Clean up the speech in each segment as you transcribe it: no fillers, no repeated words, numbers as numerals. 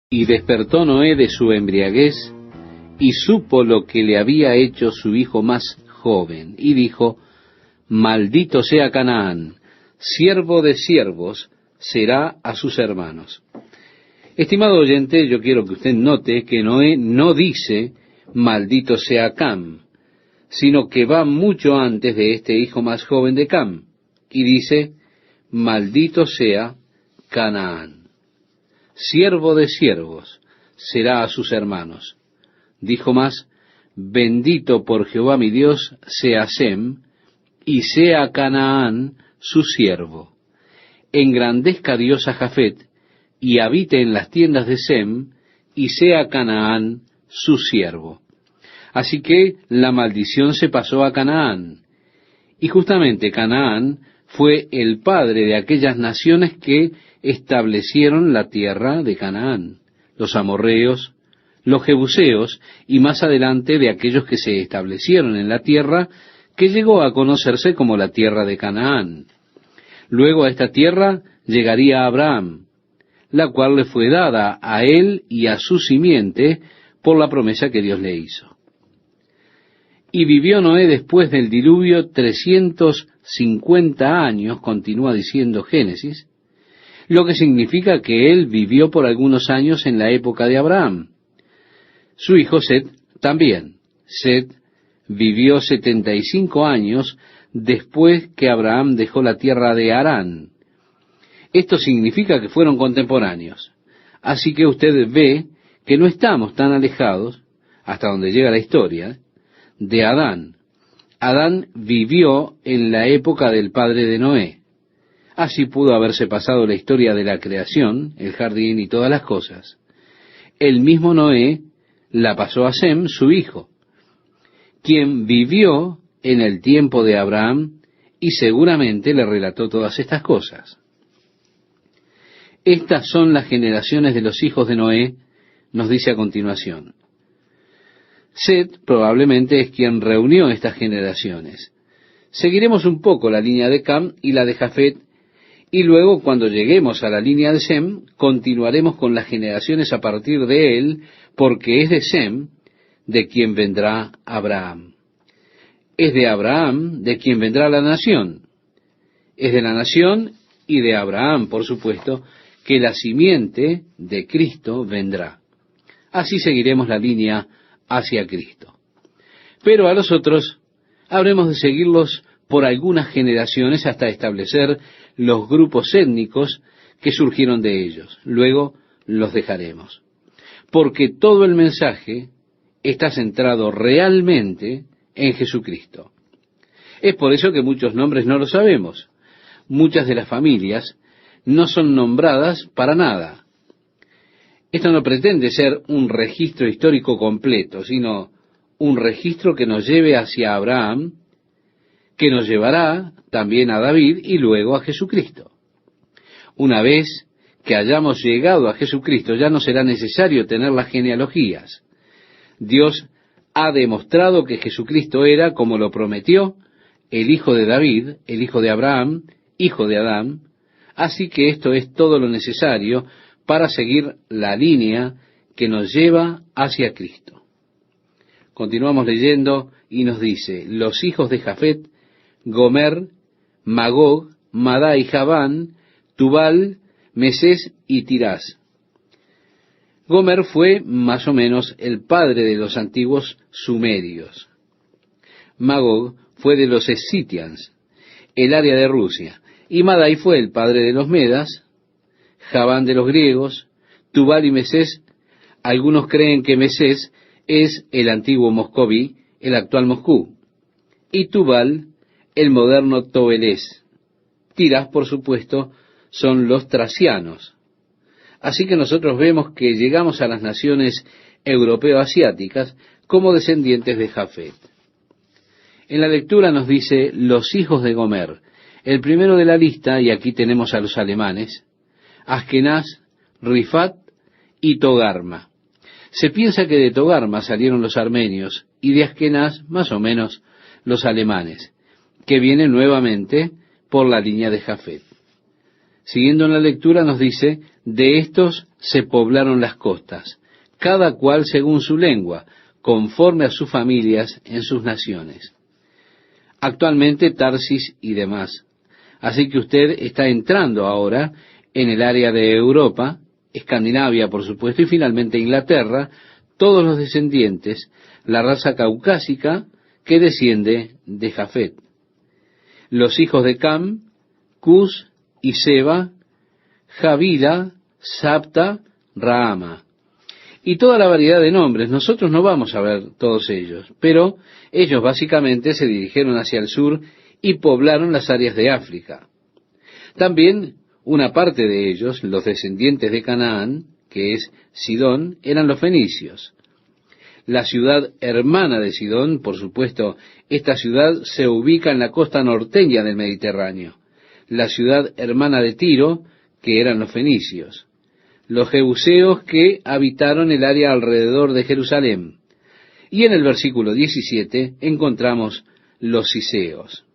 Y despertó Noé de su embriaguez, y supo lo que le había hecho su hijo más joven, y dijo: Maldito sea Canaán, siervo de siervos será a sus hermanos. Estimado oyente, yo quiero que usted note que Noé no dice: Maldito sea Cam, sino que va mucho antes de este hijo más joven de Cam, y dice: Maldito sea Canaán. Siervo de siervos será a sus hermanos. Dijo más: Bendito por Jehová mi Dios sea Sem, y sea Canaán su siervo. Engrandezca Dios a Jafet, y habite en las tiendas de Sem, y sea Canaán su siervo. Así que la maldición se pasó a Canaán. Y justamente Canaán fue el padre de aquellas naciones que establecieron la tierra de Canaán: los amorreos, los jebuseos, y más adelante de aquellos que se establecieron en la tierra que llegó a conocerse como la tierra de Canaán. Luego a esta tierra llegaría Abraham, la cual le fue dada a él y a su simiente por la promesa que Dios le hizo. Y vivió Noé después del diluvio 350 años, continúa diciendo Génesis, lo que significa que él vivió por algunos años en la época de Abraham. Su hijo Set también. Set vivió 75 años después que Abraham dejó la tierra de Harán. Esto significa que fueron contemporáneos. Así que usted ve que no estamos tan alejados, hasta donde llega la historia, de Adán. Adán vivió en la época del padre de Noé. Así pudo haberse pasado la historia de la creación, el jardín y todas las cosas. El mismo Noé la pasó a Sem, su hijo, quien vivió en el tiempo de Abraham y seguramente le relató todas estas cosas. Estas son las generaciones de los hijos de Noé, nos dice a continuación. Set probablemente es quien reunió estas generaciones. Seguiremos un poco la línea de Cam y la de Jafet, y luego cuando lleguemos a la línea de Sem, continuaremos con las generaciones a partir de él, porque es de Sem de quien vendrá Abraham. Es de Abraham de quien vendrá la nación. Es de la nación y de Abraham, por supuesto, que la simiente de Cristo vendrá. Así seguiremos la línea hacia Cristo. Pero a los otros habremos de seguirlos por algunas generaciones hasta establecer los grupos étnicos que surgieron de ellos. Luego los dejaremos. Porque todo el mensaje está centrado realmente en Jesucristo. Es por eso que muchos nombres no los sabemos. Muchas de las familias no son nombradas para nada. Esto no pretende ser un registro histórico completo, sino un registro que nos lleve hacia Abraham, que nos llevará también a David y luego a Jesucristo. Una vez que hayamos llegado a Jesucristo, ya no será necesario tener las genealogías. Dios ha demostrado que Jesucristo era, como lo prometió, el hijo de David, el hijo de Abraham, hijo de Adán, así que esto es todo lo necesario para seguir la línea que nos lleva hacia Cristo. Continuamos leyendo y nos dice: los hijos de Jafet, Gomer, Magog, Madai, Javán, Tubal, Mesés y Tirás. Gomer fue más o menos el padre de los antiguos sumerios. Magog fue de los escitians, el área de Rusia. Y Madai fue el padre de los medas, Javán de los griegos, Tubal y Mesés. Algunos creen que Mesés es el antiguo Moscoví, el actual Moscú, y Tubal, el moderno Tobelés. Tirás, por supuesto, son los tracianos. Así que nosotros vemos que llegamos a las naciones europeo-asiáticas como descendientes de Jafet. En la lectura nos dice los hijos de Gomer. El primero de la lista, y aquí tenemos a los alemanes, Askenaz, Rifat y Togarma. Se piensa que de Togarma salieron los armenios y de Askenaz, más o menos, los alemanes, que vienen nuevamente por la línea de Jafet. Siguiendo en la lectura nos dice: de estos se poblaron las costas, cada cual según su lengua, conforme a sus familias en sus naciones. Actualmente Tarsis y demás. Así que usted está entrando ahora en el área de Europa, Escandinavia, por supuesto, y finalmente Inglaterra, todos los descendientes, la raza caucásica que desciende de Jafet. Los hijos de Cam, Cus y Seba, Javila, Sabta, Raama. Y toda la variedad de nombres. Nosotros no vamos a ver todos ellos, pero ellos básicamente se dirigieron hacia el sur y poblaron las áreas de África. También una parte de ellos, los descendientes de Canaán, que es Sidón, eran los fenicios. La ciudad hermana de Sidón, por supuesto, esta ciudad se ubica en la costa norteña del Mediterráneo. La ciudad hermana de Tiro, que eran los fenicios. Los jebuseos que habitaron el área alrededor de Jerusalén. Y en el versículo 17 encontramos los ciseos.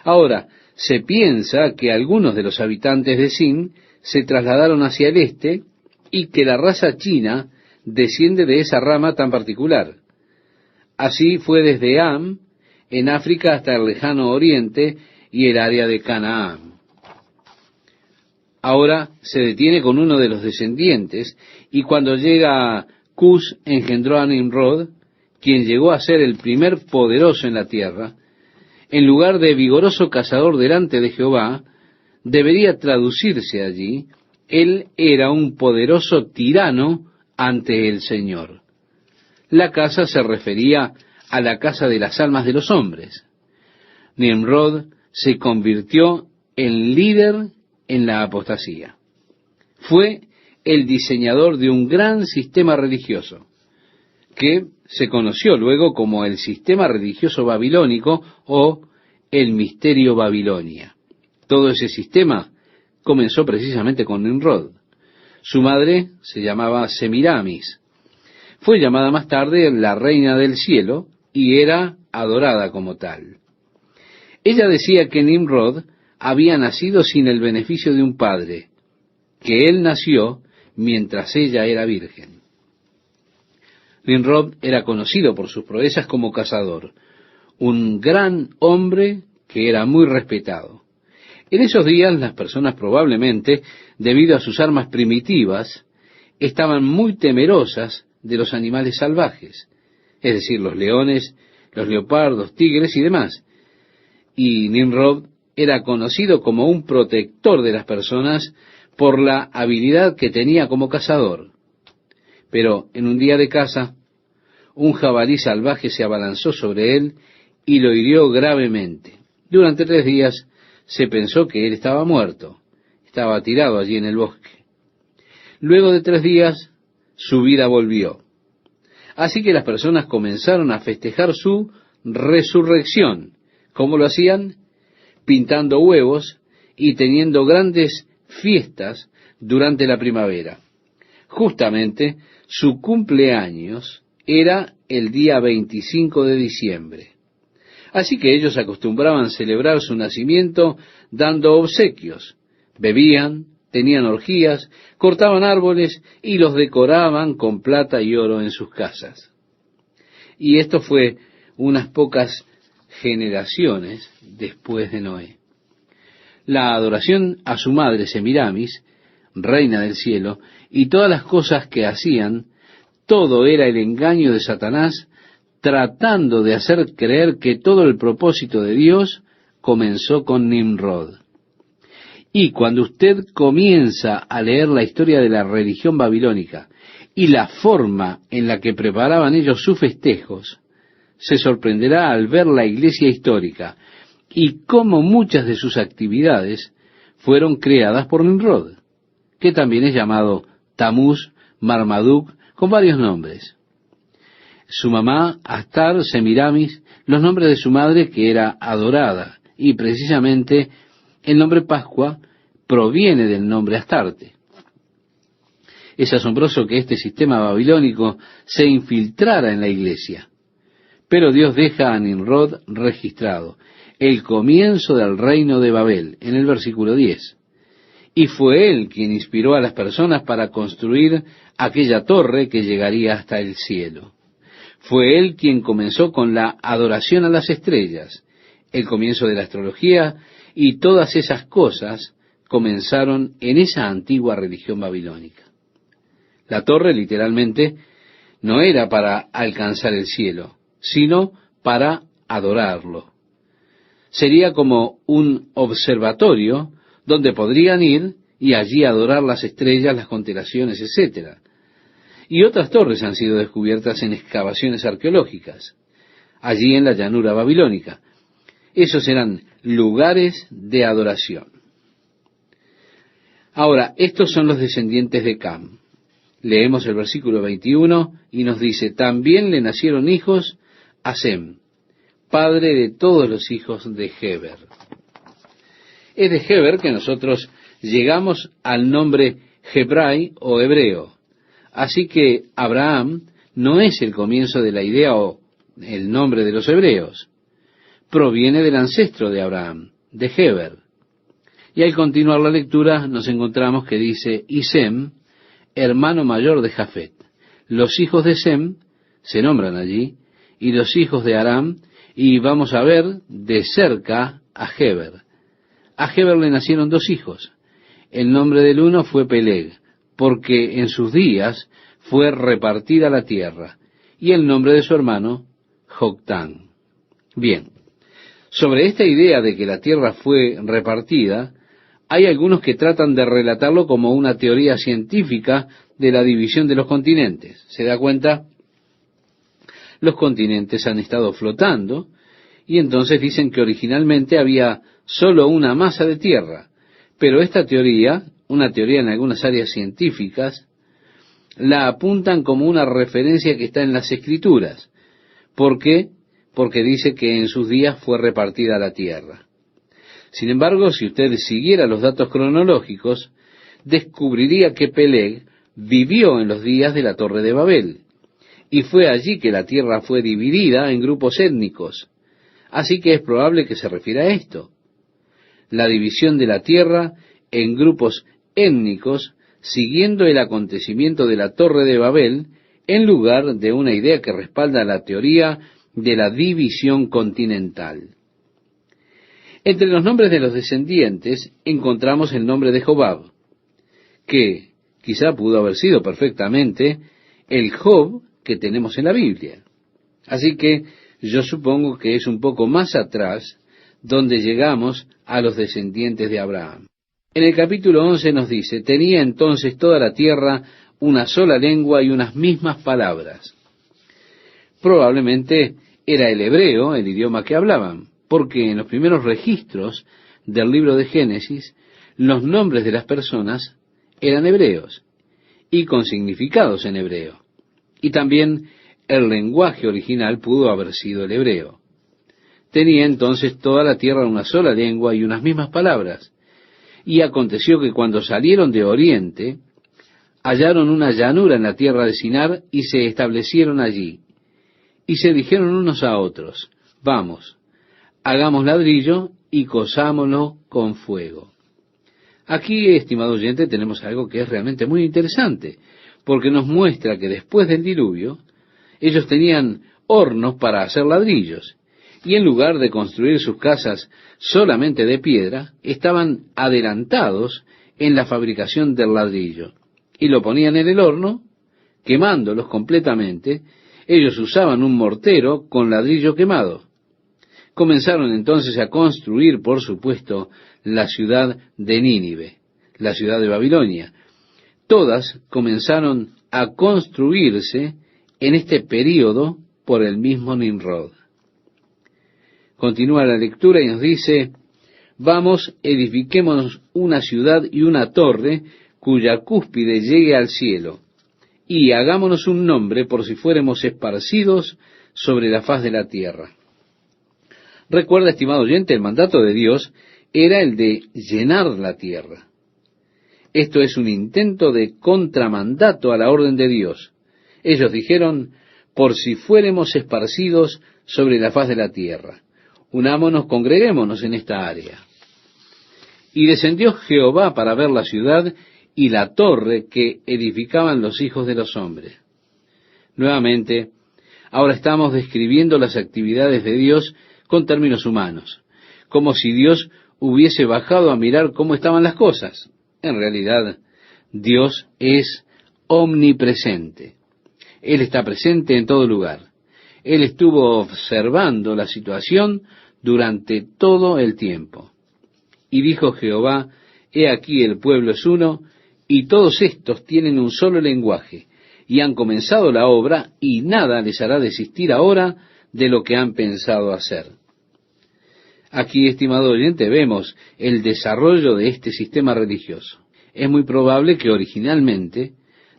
Ahora, se piensa que algunos de los habitantes de Sin se trasladaron hacia el este y que la raza china desciende de esa rama tan particular. Así fue desde Am, en África, hasta el lejano oriente y el área de Canaán. Ahora se detiene con uno de los descendientes, y cuando llega Cus engendró a Nimrod, quien llegó a ser el primer poderoso en la tierra. En lugar de vigoroso cazador delante de Jehová, debería traducirse allí, él era un poderoso tirano ante el Señor. La casa se refería a la casa de las almas de los hombres. Nimrod se convirtió en líder en la apostasía. Fue el diseñador de un gran sistema religioso, que se conoció luego como el sistema religioso babilónico o el misterio Babilonia. Todo ese sistema comenzó precisamente con Nimrod. Su madre se llamaba Semiramis. Fue llamada más tarde la reina del cielo y era adorada como tal. Ella decía que Nimrod había nacido sin el beneficio de un padre, que él nació mientras ella era virgen. Nimrod era conocido por sus proezas como cazador, un gran hombre que era muy respetado. En esos días las personas probablemente, debido a sus armas primitivas, estaban muy temerosas de los animales salvajes, es decir, los leones, los leopardos, tigres y demás. Y Nimrod era conocido como un protector de las personas por la habilidad que tenía como cazador. Pero en un día de caza, un jabalí salvaje se abalanzó sobre él y lo hirió gravemente. Durante 3 días se pensó que él estaba muerto, estaba tirado allí en el bosque. Luego de 3 días, su vida volvió. Así que las personas comenzaron a festejar su resurrección. ¿Cómo lo hacían? Pintando huevos y teniendo grandes fiestas durante la primavera. Justamente su cumpleaños era el día 25 de diciembre. Así que ellos acostumbraban celebrar su nacimiento dando obsequios. Bebían, tenían orgías, cortaban árboles y los decoraban con plata y oro en sus casas. Y esto fue unas pocas generaciones después de Noé. La adoración a su madre Semiramis, reina del cielo, y todas las cosas que hacían, todo era el engaño de Satanás, tratando de hacer creer que todo el propósito de Dios comenzó con Nimrod. Y cuando usted comienza a leer la historia de la religión babilónica y la forma en la que preparaban ellos sus festejos, se sorprenderá al ver la iglesia histórica y cómo muchas de sus actividades fueron creadas por Nimrod, que también es llamado Tamuz, Marmaduk, con varios nombres. Su mamá, Astar, Semiramis, los nombres de su madre que era adorada, y precisamente el nombre Pascua proviene del nombre Astarte. Es asombroso que este sistema babilónico se infiltrara en la iglesia. Pero Dios deja a Nimrod registrado, el comienzo del reino de Babel, en el versículo 10. Y fue él quien inspiró a las personas para construir aquella torre que llegaría hasta el cielo. Fue él quien comenzó con la adoración a las estrellas. El comienzo de la astrología y todas esas cosas comenzaron en esa antigua religión babilónica. La torre literalmente no era para alcanzar el cielo, sino para adorarlo. Sería como un observatorio donde podrían ir y allí adorar las estrellas, las constelaciones, etcétera. Y otras torres han sido descubiertas en excavaciones arqueológicas, allí en la llanura babilónica. Esos eran lugares de adoración. Ahora, estos son los descendientes de Cam. Leemos el versículo 21 y nos dice, también le nacieron hijos a Sem, padre de todos los hijos de Heber. Es de Heber que nosotros llegamos al nombre Hebrai o hebreo. Así que Abraham no es el comienzo de la idea o el nombre de los hebreos. Proviene del ancestro de Abraham, de Heber. Y al continuar la lectura nos encontramos que dice, y Sem, hermano mayor de Jafet. Los hijos de Sem se nombran allí, y los hijos de Aram, y vamos a ver de cerca a Heber. A Heber le nacieron dos hijos. El nombre del uno fue Peleg, porque en sus días fue repartida la tierra, y el nombre de su hermano, Joctán. Bien, sobre esta idea de que la tierra fue repartida, hay algunos que tratan de relatarlo como una teoría científica de la división de los continentes. ¿Se da cuenta? Los continentes han estado flotando, y entonces dicen que originalmente había solo una masa de tierra, pero esta teoría, una teoría en algunas áreas científicas, la apuntan como una referencia que está en las Escrituras. ¿Por qué? Porque dice que en sus días fue repartida la tierra. Sin embargo, si usted siguiera los datos cronológicos, descubriría que Peleg vivió en los días de la Torre de Babel, y fue allí que la tierra fue dividida en grupos étnicos. Así que es probable que se refiera a esto. La división de la tierra en grupos étnicos, siguiendo el acontecimiento de la Torre de Babel, en lugar de una idea que respalda la teoría de la división continental. Entre los nombres de los descendientes encontramos el nombre de Jobab, que quizá pudo haber sido perfectamente el Job que tenemos en la Biblia. Así que yo supongo que es un poco más atrás donde llegamos a los descendientes de Abraham. En el capítulo 11 nos dice, tenía entonces toda la tierra una sola lengua y unas mismas palabras. Probablemente era el hebreo el idioma que hablaban, porque en los primeros registros del libro de Génesis, los nombres de las personas eran hebreos y con significados en hebreo. Y también el lenguaje original pudo haber sido el hebreo. Tenía entonces toda la tierra una sola lengua y unas mismas palabras. Y aconteció que cuando salieron de Oriente, hallaron una llanura en la tierra de Sinar y se establecieron allí. Y se dijeron unos a otros, vamos, hagamos ladrillo y cosámoslo con fuego. Aquí, estimado oyente, tenemos algo que es realmente muy interesante, porque nos muestra que después del diluvio, ellos tenían hornos para hacer ladrillos, y en lugar de construir sus casas solamente de piedra, estaban adelantados en la fabricación del ladrillo, y lo ponían en el horno, quemándolos completamente. Ellos usaban un mortero con ladrillo quemado. Comenzaron entonces a construir, por supuesto, la ciudad de Nínive, la ciudad de Babilonia. Todas comenzaron a construirse en este período por el mismo Nimrod. Continúa la lectura y nos dice, vamos, edifiquémonos una ciudad y una torre cuya cúspide llegue al cielo, y hagámonos un nombre por si fuéramos esparcidos sobre la faz de la tierra. Recuerda, estimado oyente, el mandato de Dios era el de llenar la tierra. Esto es un intento de contramandato a la orden de Dios. Ellos dijeron, por si fuéramos esparcidos sobre la faz de la tierra. Unámonos, congreguémonos en esta área. Y descendió Jehová para ver la ciudad y la torre que edificaban los hijos de los hombres. Nuevamente, ahora estamos describiendo las actividades de Dios con términos humanos, como si Dios hubiese bajado a mirar cómo estaban las cosas. En realidad, Dios es omnipresente. Él está presente en todo lugar. Él estuvo observando la situación durante todo el tiempo. Y dijo Jehová, he aquí el pueblo es uno, y todos estos tienen un solo lenguaje, y han comenzado la obra, y nada les hará desistir ahora de lo que han pensado hacer. Aquí, estimado oyente, vemos el desarrollo de este sistema religioso. Es muy probable que originalmente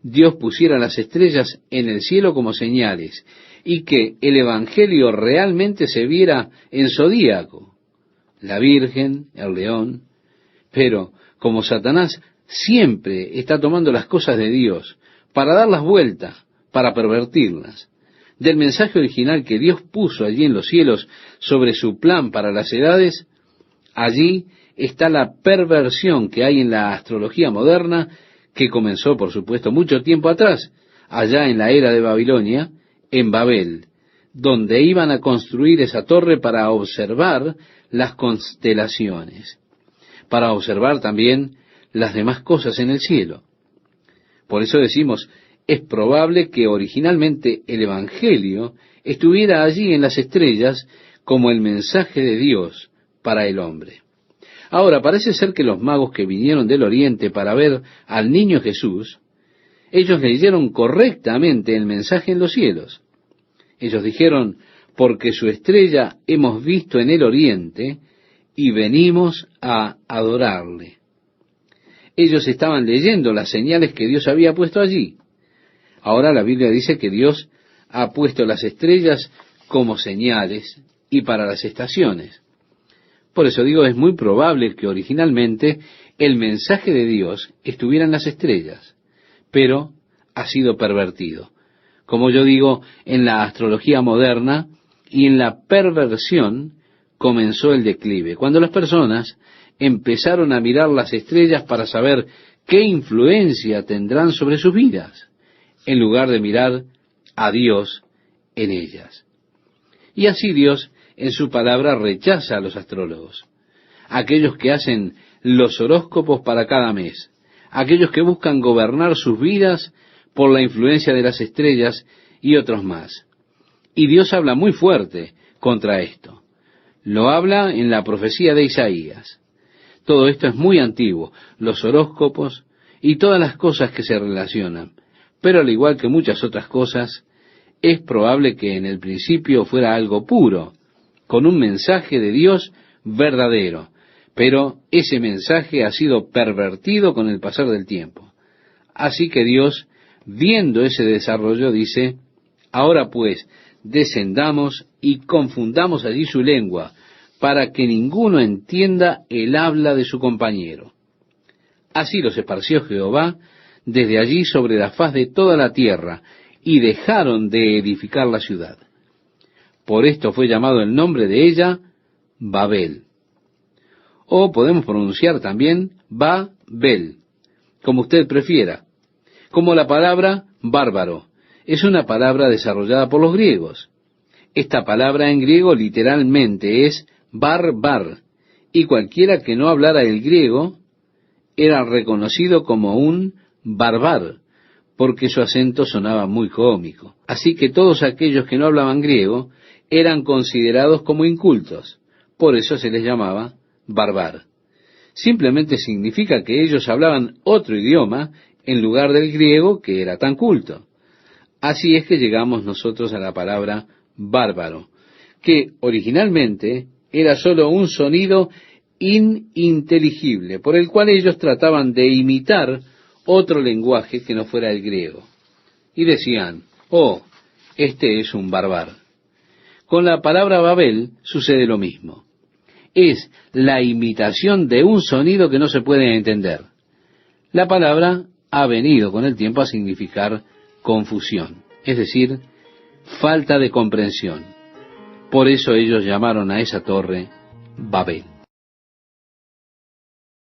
Dios pusiera las estrellas en el cielo como señales, y que el Evangelio realmente se viera en zodíaco, la Virgen, el león. Pero como Satanás siempre está tomando las cosas de Dios para darlas vueltas, para pervertirlas, del mensaje original que Dios puso allí en los cielos sobre su plan para las edades, allí está la perversión que hay en la astrología moderna, que comenzó, por supuesto, mucho tiempo atrás, allá en la era de Babilonia, en Babel, donde iban a construir esa torre para observar las constelaciones, para observar también las demás cosas en el cielo. Por eso decimos, es probable que originalmente el Evangelio estuviera allí en las estrellas como el mensaje de Dios para el hombre. Ahora, parece ser que los magos que vinieron del oriente para ver al niño Jesús, ellos leyeron correctamente el mensaje en los cielos. Ellos dijeron, porque su estrella hemos visto en el oriente y venimos a adorarle. Ellos estaban leyendo las señales que Dios había puesto allí. Ahora la Biblia dice que Dios ha puesto las estrellas como señales y para las estaciones. Por eso digo, es muy probable que originalmente el mensaje de Dios estuviera en las estrellas, pero ha sido pervertido. Como yo digo, en la astrología moderna y en la perversión comenzó el declive, cuando las personas empezaron a mirar las estrellas para saber qué influencia tendrán sobre sus vidas, en lugar de mirar a Dios en ellas. Y así Dios, en su palabra, rechaza a los astrólogos, aquellos que hacen los horóscopos para cada mes, aquellos que buscan gobernar sus vidas por la influencia de las estrellas y otros más. Y Dios habla muy fuerte contra esto. Lo habla en la profecía de Isaías. Todo esto es muy antiguo, los horóscopos y todas las cosas que se relacionan. Pero al igual que muchas otras cosas, es probable que en el principio fuera algo puro, con un mensaje de Dios verdadero. Pero ese mensaje ha sido pervertido con el pasar del tiempo. Así que Dios, viendo ese desarrollo, dice, ahora pues, descendamos y confundamos allí su lengua, para que ninguno entienda el habla de su compañero. Así los esparció Jehová desde allí sobre la faz de toda la tierra, y dejaron de edificar la ciudad. Por esto fue llamado el nombre de ella Babel. O podemos pronunciar también Babel, como usted prefiera. Como la palabra bárbaro, es una palabra desarrollada por los griegos. Esta palabra en griego literalmente es barbar, y cualquiera que no hablara el griego era reconocido como un barbar, porque su acento sonaba muy cómico. Así que todos aquellos que no hablaban griego eran considerados como incultos. Por eso se les llamaba barbar. Simplemente significa que ellos hablaban otro idioma en lugar del griego, que era tan culto. Así es que llegamos nosotros a la palabra bárbaro, que originalmente era solo un sonido ininteligible, por el cual ellos trataban de imitar otro lenguaje que no fuera el griego. Y decían, oh, este es un bárbaro. Con la palabra Babel sucede lo mismo. Es la imitación de un sonido que no se puede entender. La palabra ha venido con el tiempo a significar confusión, es decir, falta de comprensión. Por eso ellos llamaron a esa torre Babel.